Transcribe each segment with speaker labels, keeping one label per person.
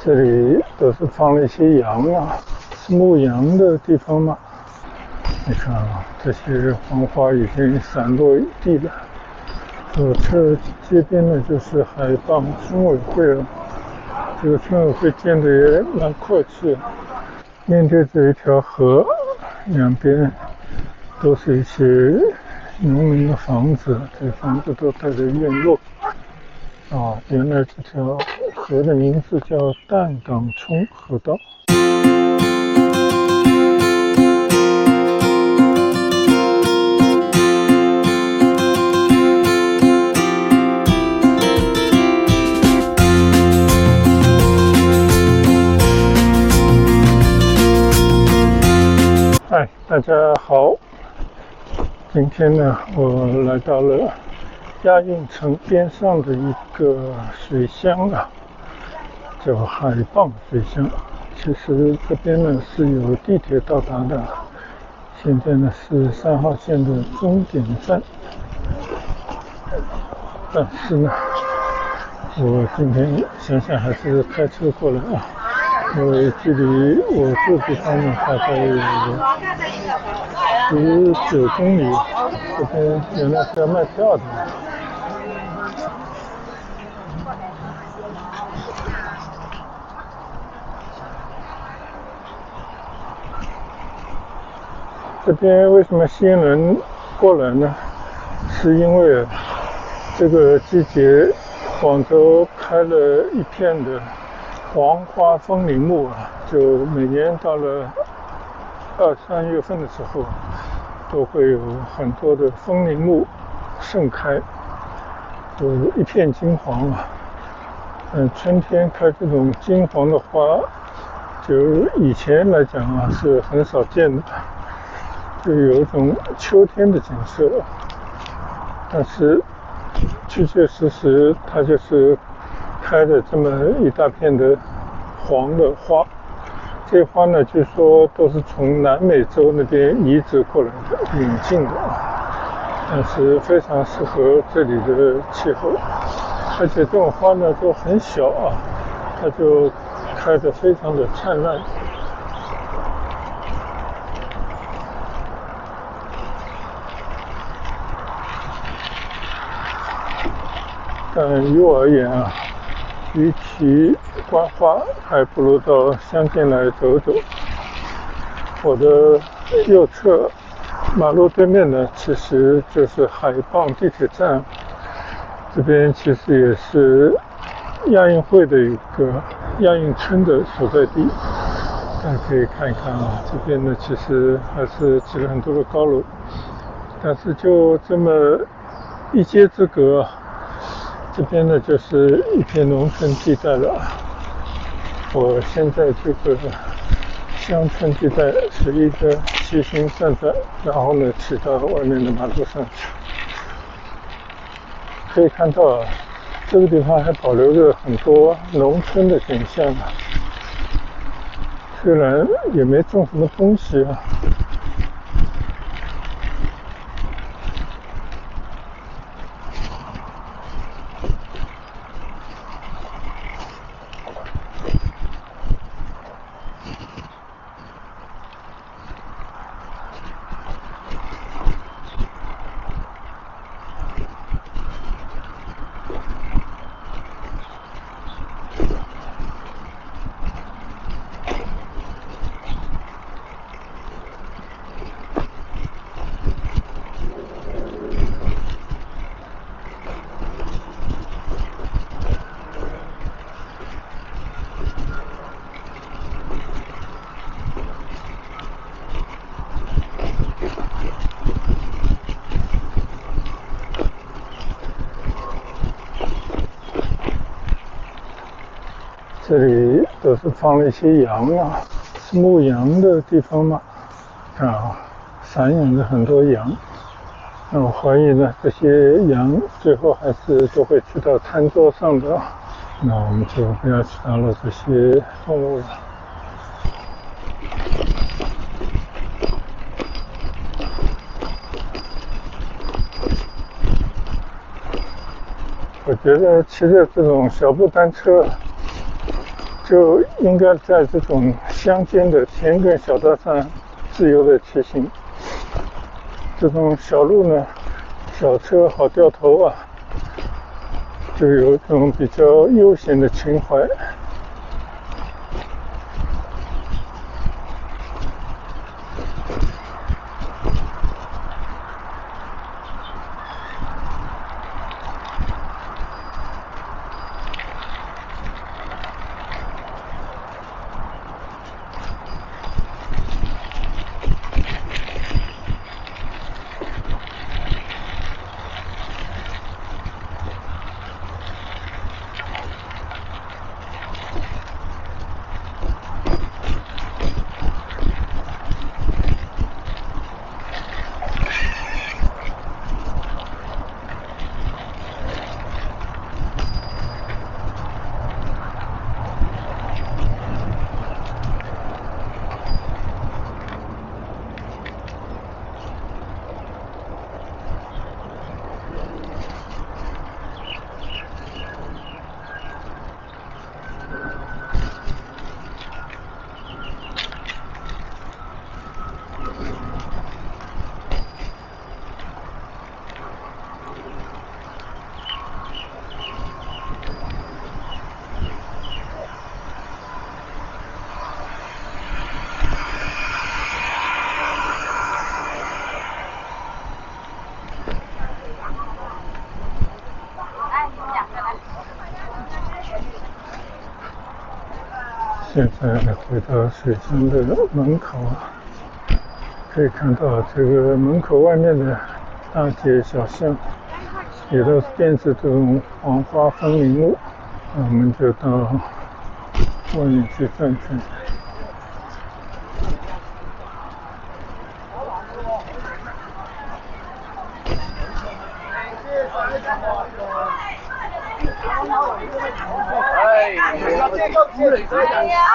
Speaker 1: 这里都是放了一些羊啊，是牧羊的地方吗？你看啊，这些黄花已经散落一地了。左侧街边呢就是海傍村委会了，这个村委会建的也蛮阔气。面对着一条河，两边都是一些农民的房子，这房子都带着院落。原来这条河的名字叫淡港冲河道。嗨，大家好，今天呢，我来到了亚运城边上的一个水乡啊，叫海傍水乡。其实这边呢是有地铁到达的，现在呢是3号线的终点站。但是呢，我今天想想还是开车过来啊，因为距离我住的地方呢大概有19公里。这边原来是要卖票的。这边为什么吸引人过来呢？是因为这个季节广州开了一片的黄花风铃木啊，就每年到了2、3月份的时候，都会有很多的风铃木盛开，就一片金黄啊。春天开这种金黄的花，就以前来讲啊是很少见的，就有一种秋天的景色。但是确确实实它就是开的这么一大片的黄的花。这些花呢，据说都是从南美洲那边移植过来的，引进的，但是非常适合这里的气候。而且这种花呢都很小啊，它就开得非常的灿烂。但于我而言啊，与其观花，还不如到乡间来走走。我的右侧马路对面呢，其实就是海傍地铁站。这边其实也是亚运会的一个亚运村的所在地。大家可以看一看啊，这边呢其实还是起了很多的高楼，但是就这么一街之隔，这边呢就是一片农村地带了。我现在这个乡村地带是一个骑行站站，然后呢骑到外面的马路上去。可以看到这个地方还保留着很多农村的景象啊，虽然也没种什么东西啊。这里都是放了一些羊啊，是牧羊的地方吗？看啊，散养着很多羊。那我怀疑呢，这些羊最后还是都会吃到餐桌上的。那我们就不要去打扰这些动物了。我觉得骑着这种小步单车就应该在这种乡间的田埂小道上自由的骑行。这种小路呢，小车好掉头啊，就有一种比较悠闲的情怀。现在回到水乡的门口，可以看到这个门口外面的大街小巷也都变成这种黄花风铃路。我们就到外面去转转。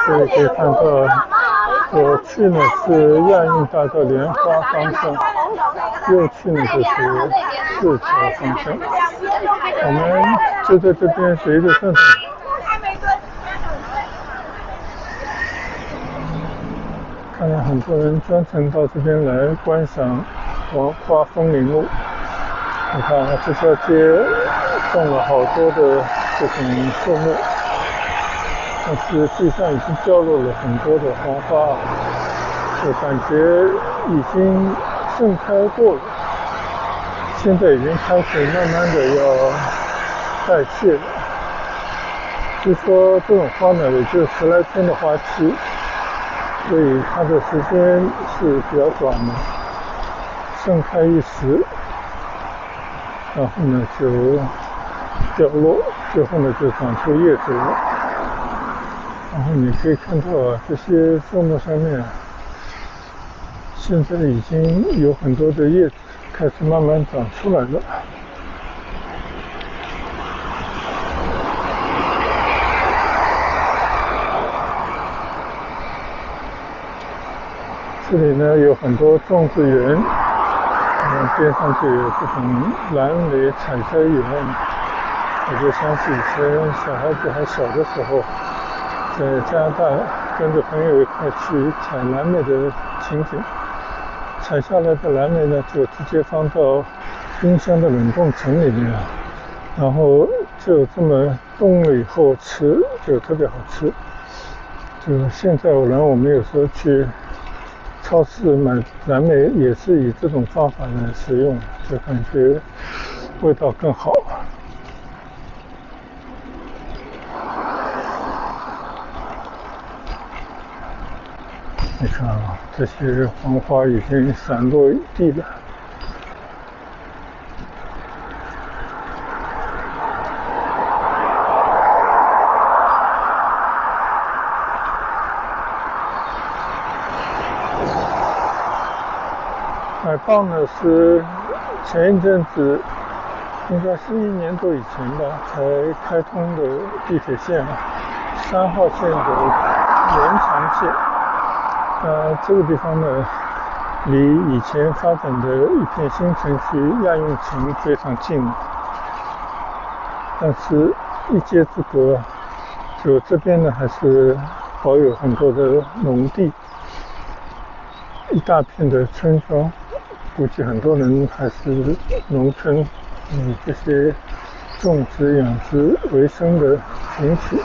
Speaker 1: 所以可以看到，左去呢是亚运大道莲花方向，右去呢就是市桥方向。我们就在这边随着转转。看到很多人专程到这边来观赏黄花风铃路。你看这条街种了好多的这种树木，但是地上已经掉落了很多的黄花，就感觉已经盛开过了，现在已经开始慢慢的要代谢了。据说这种花呢也就10来天的花期，所以它的时间是比较短的，盛开一时，然后呢就掉落，最后呢就长出叶子了。然后你可以看到啊，这些树木上面现在已经有很多的叶子开始慢慢长出来了。这里呢有很多种植园，边上就有这种蓝莓采摘园。我就想起以前小孩子还小的时候，在加拿大跟着朋友一块去采蓝莓的情景。采下来的蓝莓呢，就直接放到冰箱的冷冻层里面，然后就这么冻了以后吃，就特别好吃。就现在我们有时候去超市买蓝莓也是以这种方法来食用，就感觉味道更好。你看啊，这些黄花已经散落一地了。海傍呢是前一阵子，应该是1年多以前吧，才开通的地铁线，3号线的延长线。这个地方呢，离以前发展的一片新城区亚运城非常近，但是一街之隔就这边呢还是保有很多的农地，一大片的村庄，估计很多人还是农村以这些种植养殖为生的群体。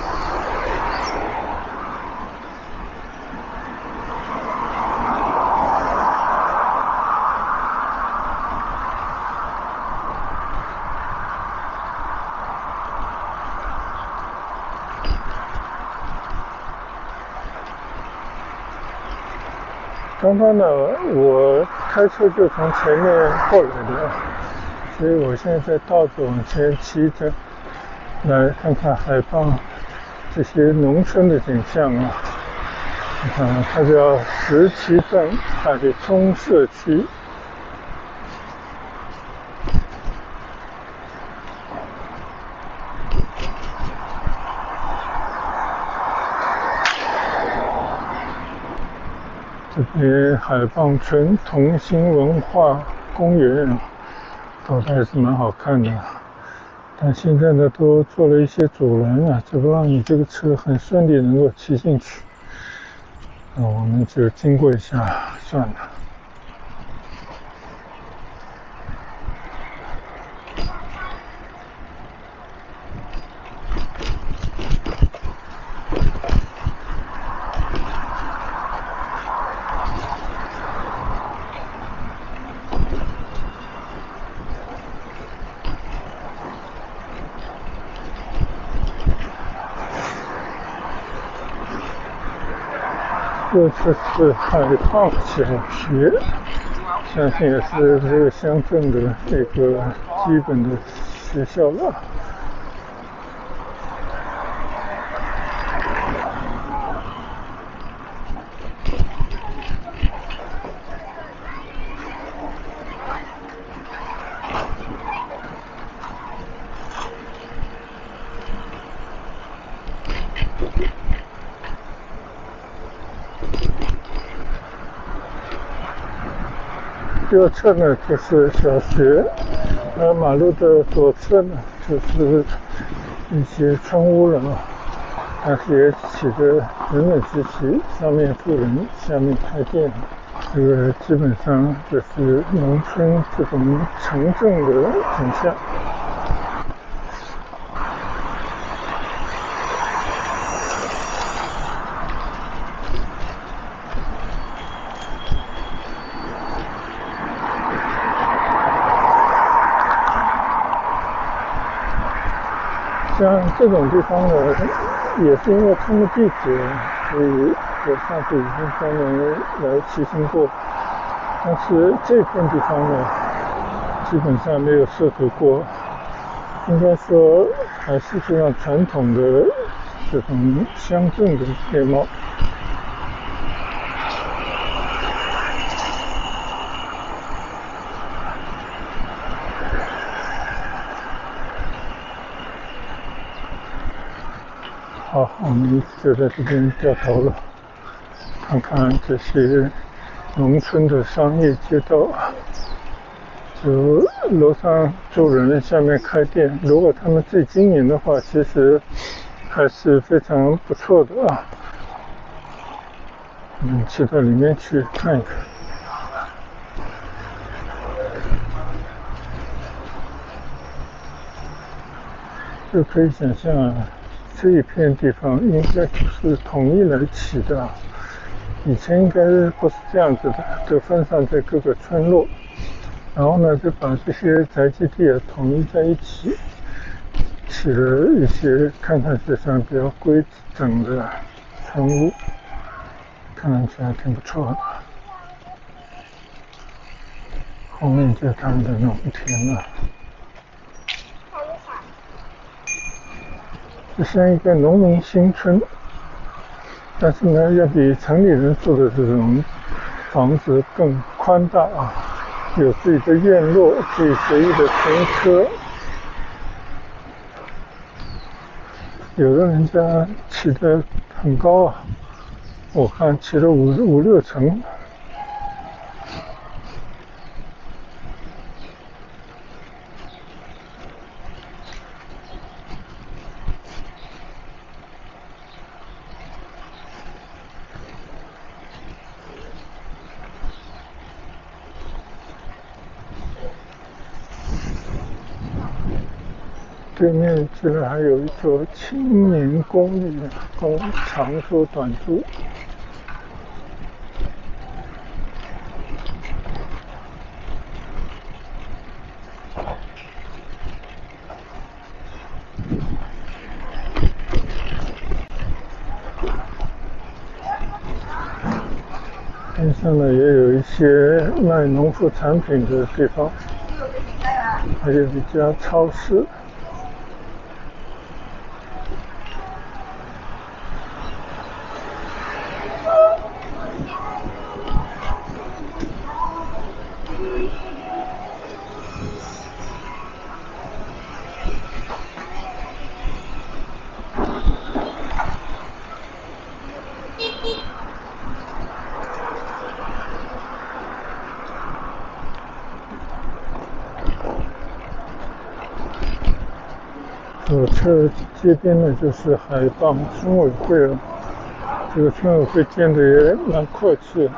Speaker 1: 刚刚呢，我开车就从前面过来的，所以我现在在倒着往前骑着，来看看海傍这些农村的景象啊。你看，它叫17段海通社区。这边海傍村同心文化公园倒是还是蛮好看的，但现在呢都做了一些阻拦啊，就不让你这个车很顺利能够骑进去。那我们就经过一下算了。这是海傍小学，相信也是这个乡镇的一个基本的学校了。右侧呢就是小学，而马路的左侧呢就是一些村屋了啊，但是也起着人人之旗，上面住人，下面开店，这个基本上就是农村这种城镇的景象。像这种地方呢，也是因为他们地址，所以我上次已经专门来骑行过。但是这片地方呢，基本上没有涉足过，应该说还是非常传统的这种乡镇的面貌。好，我们就在这边掉头了，看看这些农村的商业街道，就楼上住人，下面开店。如果他们自己经营的话，其实还是非常不错的啊。我们去到里面去看一看。就可以想象啊，这一片地方应该就是统一来起的啊。以前应该不是这样子的，就分散在各个村落，然后呢就把这些宅基地统一在一起，起了一些看上去像比较规整的村屋，看上去还挺不错的。后面就是他们的农田了。这像一个农民新村，但是呢，要比城里人住的这种房子更宽大啊，有自己的院落，可以随意的停车。有的人家起得很高啊，我看起了五六层。对面居然还有一座青年公寓，供长租短租。边上呢也有一些卖农副产品的地方，还有一家超市。左侧街边呢就是海傍村委会了，这个村委会建的也蛮阔气。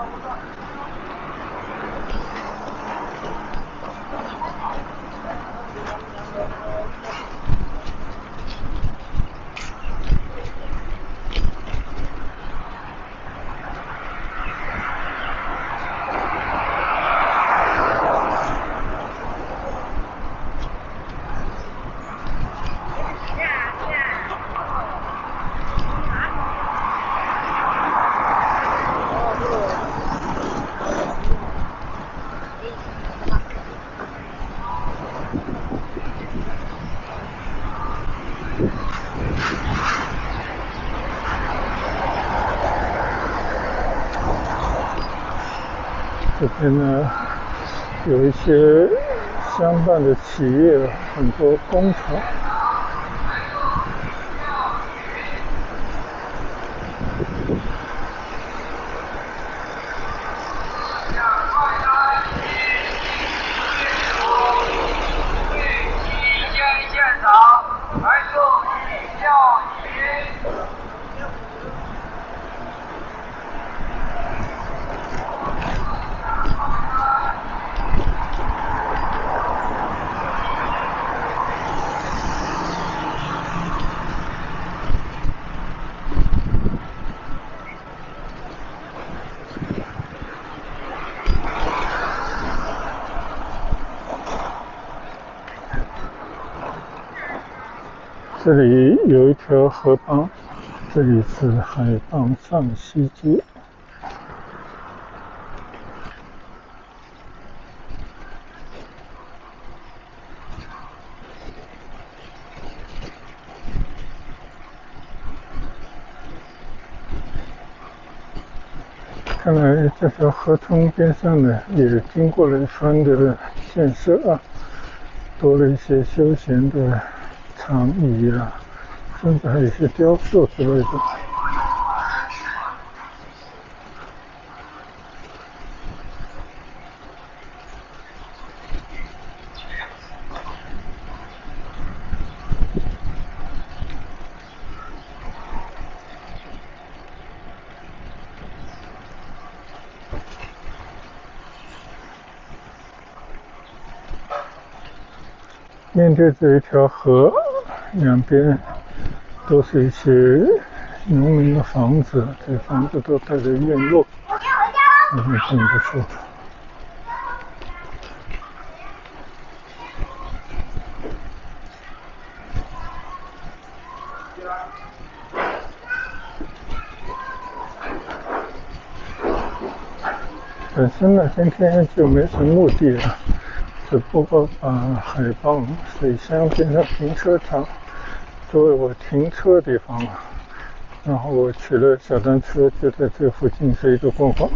Speaker 1: 这边呢有一些相伴的企业，很多工厂。这里有一条河浜，这里是海傍上西街。看来这条河通边上呢，也经过了一番的建设啊，多了一些休闲的长椅啊，甚至还有一些雕塑之类的。面对这一条河，两边都是一些农民的房子，这房子都带着院落，很不错。本身呢，今天就没什么目的了，只不过把海傍水乡变成停车场，作为我停车的地方了。然后我骑了小单车，就在这附近随处逛逛。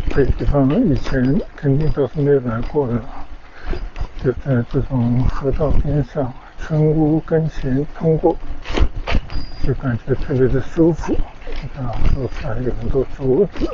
Speaker 1: 这地方以前肯定都是没有来过的，就在这种河道边上，村屋跟前通过，就感觉特别的舒服。楼下有很多桌子。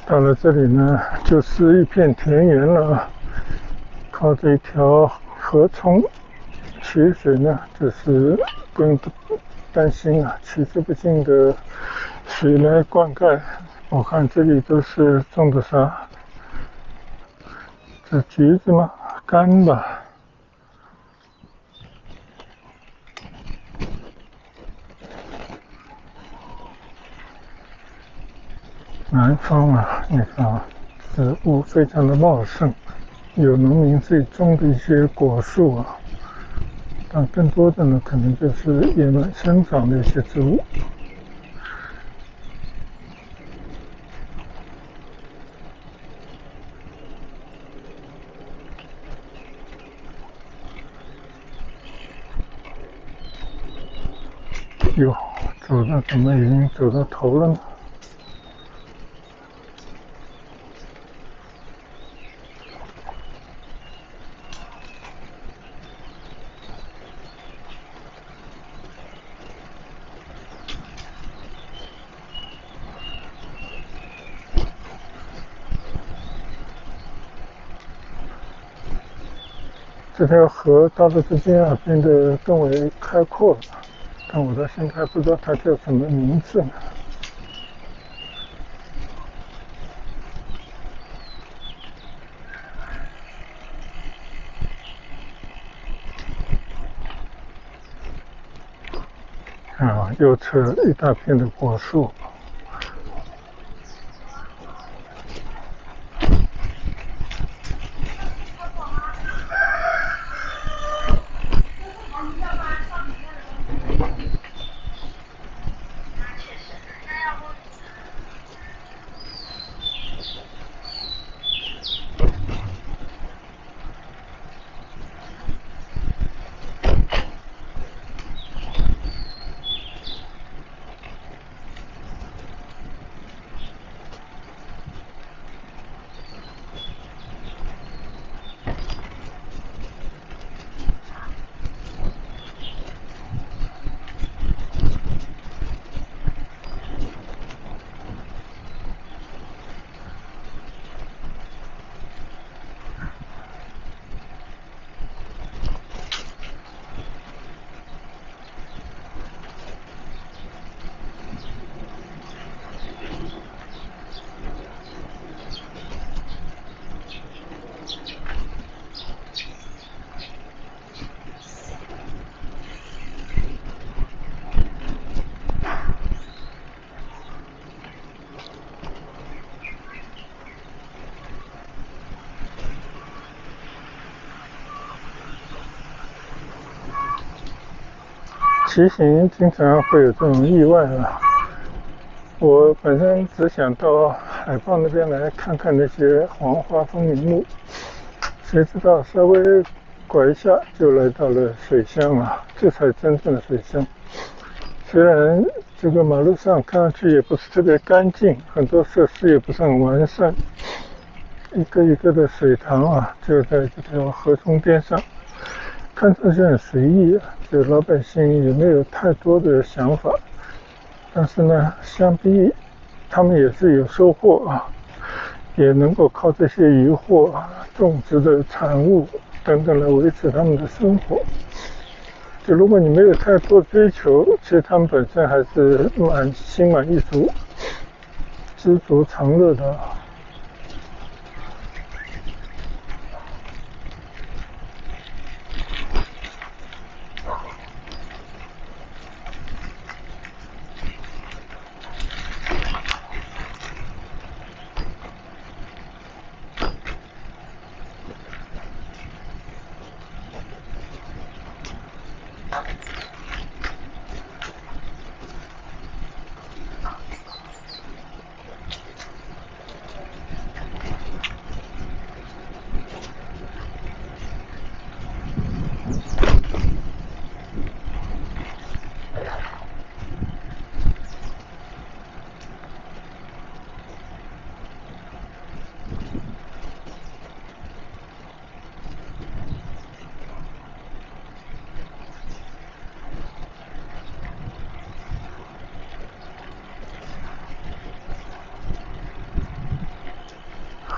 Speaker 1: 到了这里呢，就是一片田园了，靠着一条河冲取水呢，就是不用担心啊，取之不尽的水来灌溉。我看这里都是种的啥？这橘子吗？柑吧。南方啊，你看植物非常的茂盛，有农民自己种的一些果树啊，但更多的呢，可能就是野蛮生长的一些植物。哟，走到怎么已经走到头了呢？这条河到了这边啊，变得更为开阔了，但我到现在还不知道它叫什么名字呢。啊，右侧一大片的果树。骑行经常会有这种意外啊。我本身只想到海傍那边来看看那些黄花风铃木，谁知道稍微拐一下就来到了水乡了，这才真正的水乡。虽然这个马路上看上去也不是特别干净，很多设施也不是很完善，一个一个的水塘啊，就在这条河中边上，看上去很随意啊，就老百姓也没有太多的想法。但是呢，想必他们也是有收获啊，也能够靠这些渔获啊、种植的产物等等来维持他们的生活。就如果你没有太多追求，其实他们本身还是心满意足、知足常乐的。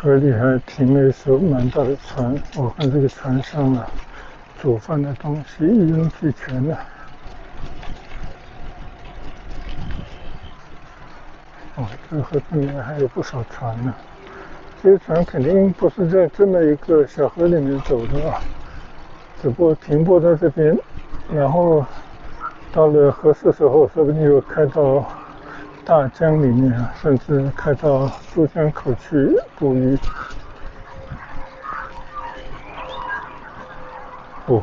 Speaker 1: 河里还停了一艘蛮大的船，我看这个船上啊，煮饭的东西一应俱全的。哦，这个河里面还有不少船呢。这些船肯定不是在这么一个小河里面走的啊，只不过停泊在这边，然后到了合适时候，说不定又开到大江里面，甚至开到珠江口去捕鱼。哦，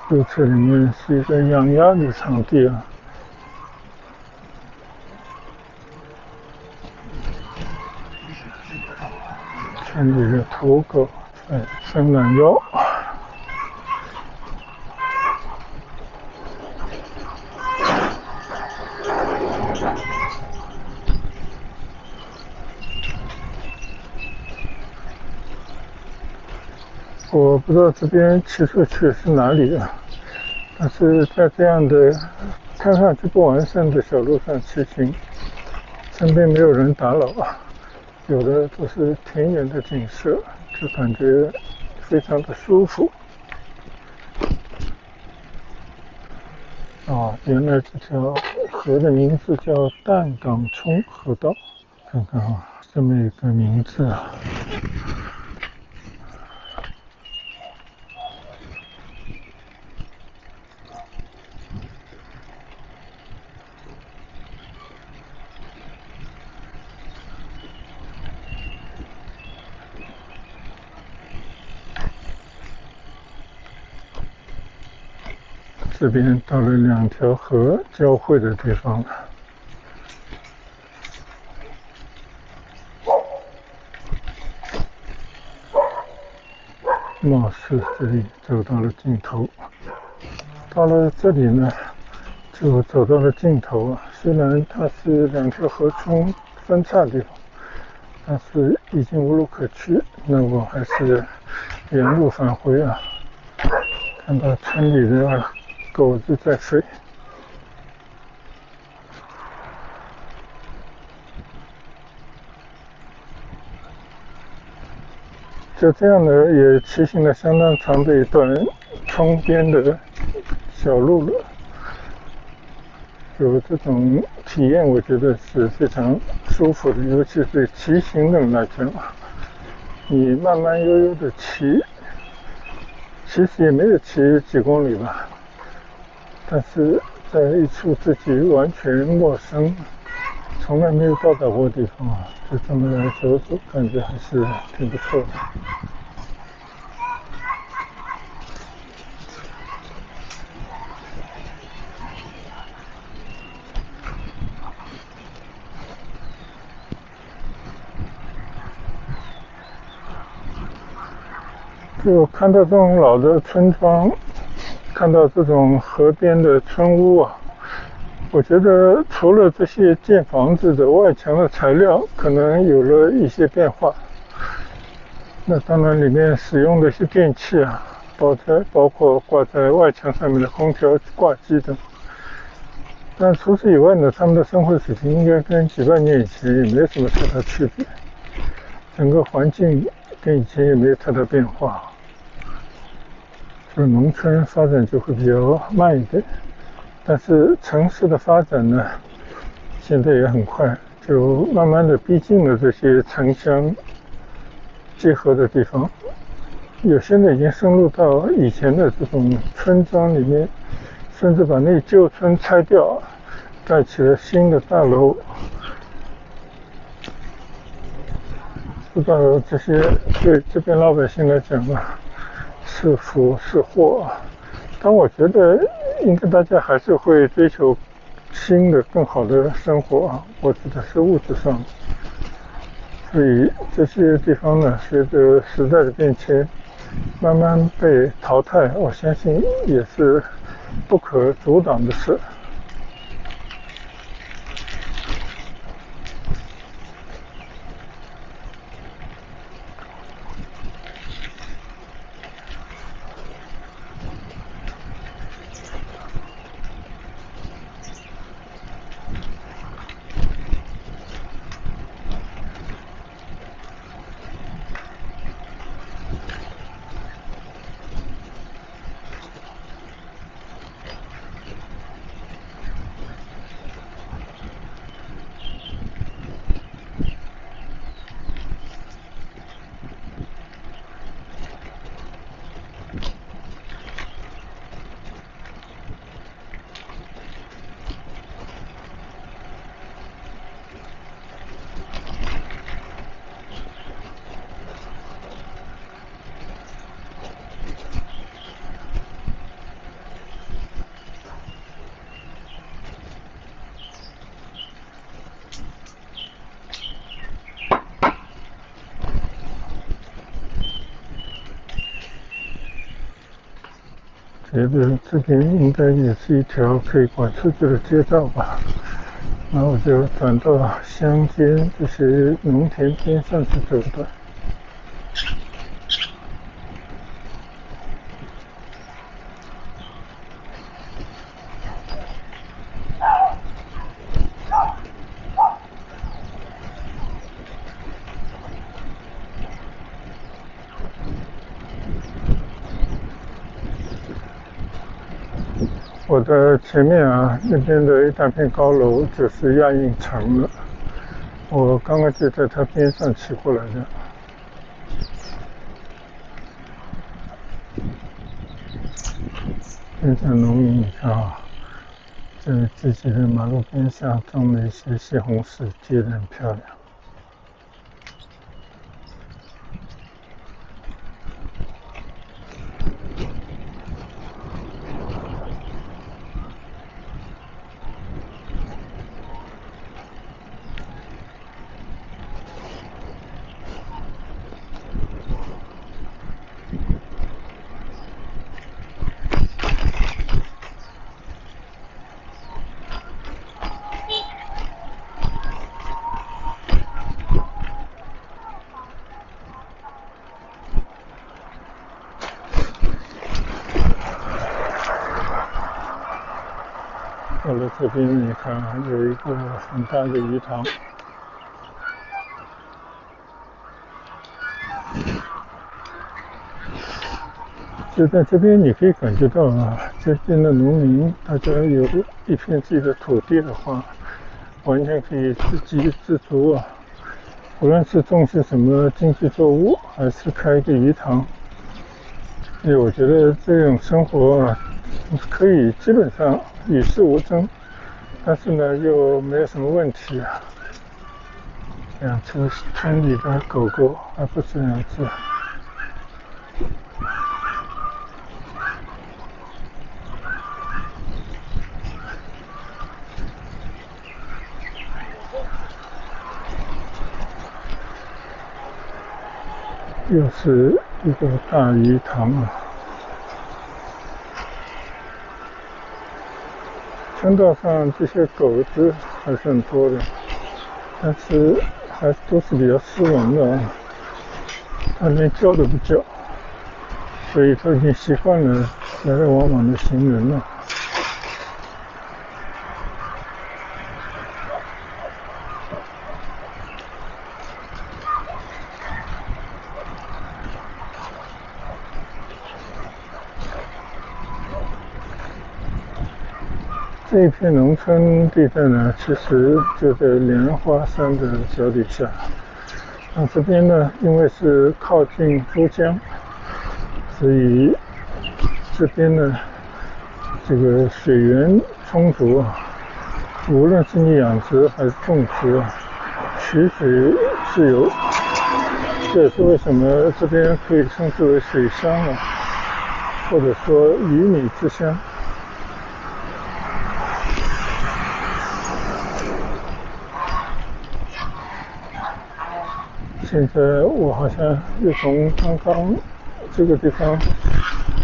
Speaker 1: 右侧里面是一个养鸭的场地啊，村里的土狗在伸懒腰。我不知道这边骑出去是哪里啊，但是在这样的看上去不完善的小路上骑行，身边没有人打扰啊，有的都是田园的景色，就感觉非常的舒服。啊，原来这条河的名字叫淡港冲河道，看看啊，这么一个名字啊。这边到了两条河交汇的地方了，貌似这里走到了尽头。到了这里呢，就走到了尽头啊。虽然它是两条河川分叉的地方，但是已经无路可去，那我还是原路返回啊。看到村里的狗子在吠。就这样呢，也骑行了相当长的一段冲边的小路了。有这种体验，我觉得是非常舒服的，尤其是骑行人来讲，你慢慢悠悠的骑，其实也没有骑几公里吧，但是在一处自己完全陌生、从来没有到达过的地方啊，就这么来走走，感觉还是挺不错的。就看到这种老的村庄，看到这种河边的村屋啊，我觉得除了这些建房子的外墙的材料可能有了一些变化，那当然里面使用的一些电器啊，包括挂在外墙上面的空调挂机等，但除此以外呢，他们的生活水平应该跟几百年以前也没什么太大区别，整个环境跟以前也没有太大变化。就农村发展就会比较慢一点，但是城市的发展呢，现在也很快，就慢慢的逼近了这些城乡结合的地方。有些呢已经深入到以前的这种村庄里面，甚至把那旧村拆掉，盖起了新的大楼。不知道这些对这边老百姓来讲啊，是福是祸。但我觉得应该大家还是会追求新的更好的生活啊，我指的是物质上。所以这些地方呢，随着时代的变迁，慢慢被淘汰，我相信也是不可阻挡的事。觉得这边应该也是一条可以管出去的街道吧。然后我就转到乡间这些农田边上去走的。我的前面啊，那边的一大片高楼就是亚运城了。我刚刚就在它边上骑过来的。边上农民，你看啊，在自己的马路边上种了一些西红柿，结得很漂亮。到了这边，你看有一个很大的鱼塘。就在这边，你可以感觉到啊，这边的农民，大家有一片自己的土地的话，完全可以自给自足啊。无论是种些什么经济作物，还是开一个鱼塘，因为我觉得这种生活啊，可以基本上与世无争，但是呢，又没有什么问题啊。养出村里的狗狗，而不是2只。又是一个大鱼塘啊！村道上这些狗子还是很多的，但是还都是比较斯文的啊，它连叫都不叫，所以它已经习惯了来来往往的行人了。这一片农村地带呢，其实就在莲花山的脚底下。那这边呢，因为是靠近珠江，所以这边呢，这个水源充足啊，无论是你养殖还是种植啊，取水自由。这也是为什么这边可以称之为水乡啊，或者说鱼米之乡。现在我好像又从刚刚这个地方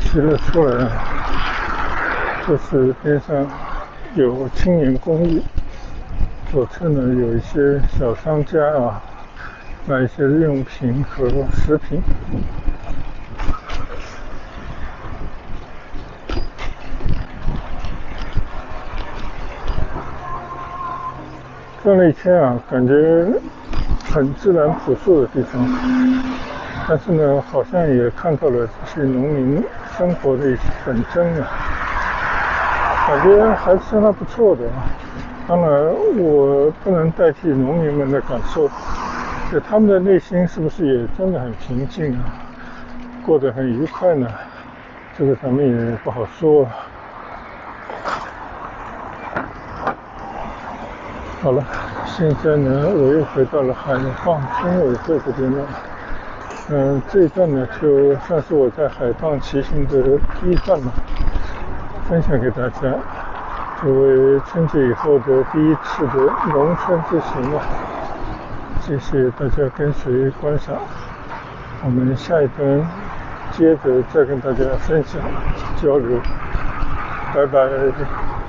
Speaker 1: 骑了出来，就是边上有青年公寓，左侧呢有一些小商家啊，卖一些日用品和食品。转了一圈啊，感觉很自然朴素的地方，但是呢，好像也看到了这些农民生活的一些本真啊，感觉还是相当不错的。当然，我不能代替农民们的感受，就他们的内心是不是也真的很平静啊，过得很愉快呢？这个咱们也不好说。好了，现在呢，我又回到了海傍村委会这边了。这一段呢，就算是我在海傍骑行的第一段了，分享给大家，作为春节以后的第一次的农村之行啊。谢谢大家跟随观赏，我们下一段接着再跟大家分享交流，拜拜。